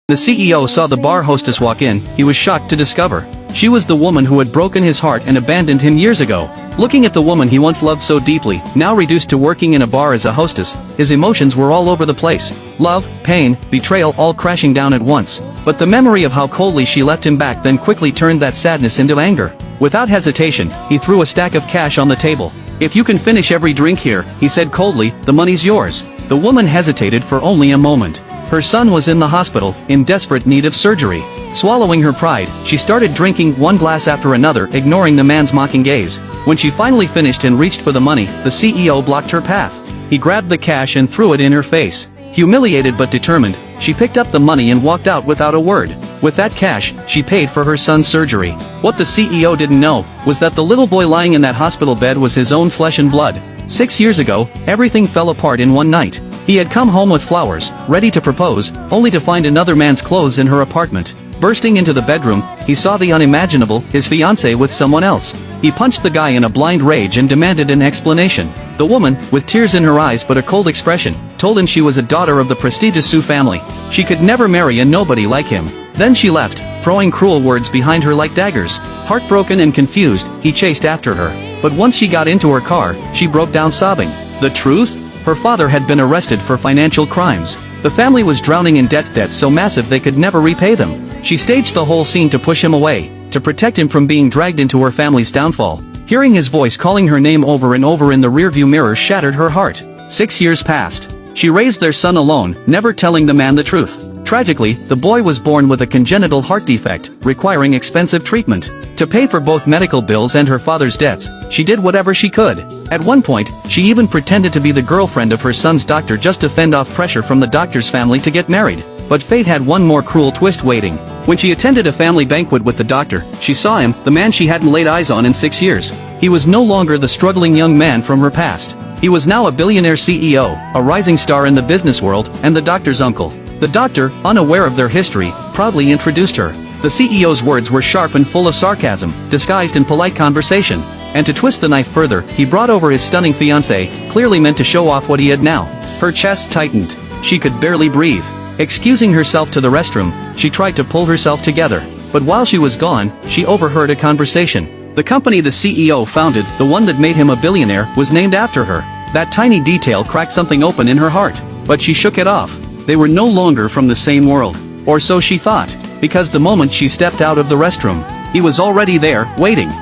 The CEO saw the bar hostess walk in, he was shocked to discover she was the woman who had broken his heart and abandoned him years ago. Looking at the woman he once loved so deeply, now reduced to working in a bar as a hostess, his emotions were all over the place. Love, pain, betrayal all crashing down at once. But the memory of how coldly she left him back then quickly turned that sadness into anger. Without hesitation, he threw a stack of cash on the table. "If you can finish every drink here," he said coldly, "the money's yours." The woman hesitated for only a moment. Her son was in the hospital, in desperate need of surgery. Swallowing her pride, she started drinking one glass after another, ignoring the man's mocking gaze. When she finally finished and reached for the money, the CEO blocked her path. He grabbed the cash and threw it in her face. Humiliated but determined, she picked up the money and walked out without a word. With that cash, she paid for her son's surgery. What the CEO didn't know was that the little boy lying in that hospital bed was his own flesh and blood. 6 years ago, everything fell apart in one night. He had come home with flowers, ready to propose, only to find another man's clothes in her apartment. Bursting into the bedroom, he saw the unimaginable, his fiancée with someone else. He punched the guy in a blind rage and demanded an explanation. The woman, with tears in her eyes but a cold expression, told him she was a daughter of the prestigious Sue family. She could never marry a nobody like him. Then she left, throwing cruel words behind her like daggers. Heartbroken and confused, he chased after her. But once she got into her car, she broke down sobbing. The truth? Her father had been arrested for financial crimes. The family was drowning in debts so massive they could never repay them. She staged the whole scene to push him away, to protect him from being dragged into her family's downfall. Hearing his voice calling her name over and over in the rearview mirror shattered her heart. 6 years passed. She raised their son alone, never telling the man the truth. Tragically, the boy was born with a congenital heart defect, requiring expensive treatment. To pay for both medical bills and her father's debts, she did whatever she could. At one point, she even pretended to be the girlfriend of her son's doctor just to fend off pressure from the doctor's family to get married. But fate had one more cruel twist waiting. When she attended a family banquet with the doctor, she saw him, the man she hadn't laid eyes on in 6 years. He was no longer the struggling young man from her past. He was now a billionaire CEO, a rising star in the business world, and the doctor's uncle. The doctor, unaware of their history, proudly introduced her. The CEO's words were sharp and full of sarcasm, disguised in polite conversation. And to twist the knife further, he brought over his stunning fiancée, clearly meant to show off what he had now. Her chest tightened. She could barely breathe. Excusing herself to the restroom, she tried to pull herself together. But while she was gone, she overheard a conversation. The company the CEO founded, the one that made him a billionaire, was named after her. That tiny detail cracked something open in her heart. But she shook it off. They were no longer from the same world. Or so she thought. Because the moment she stepped out of the restroom, he was already there, waiting.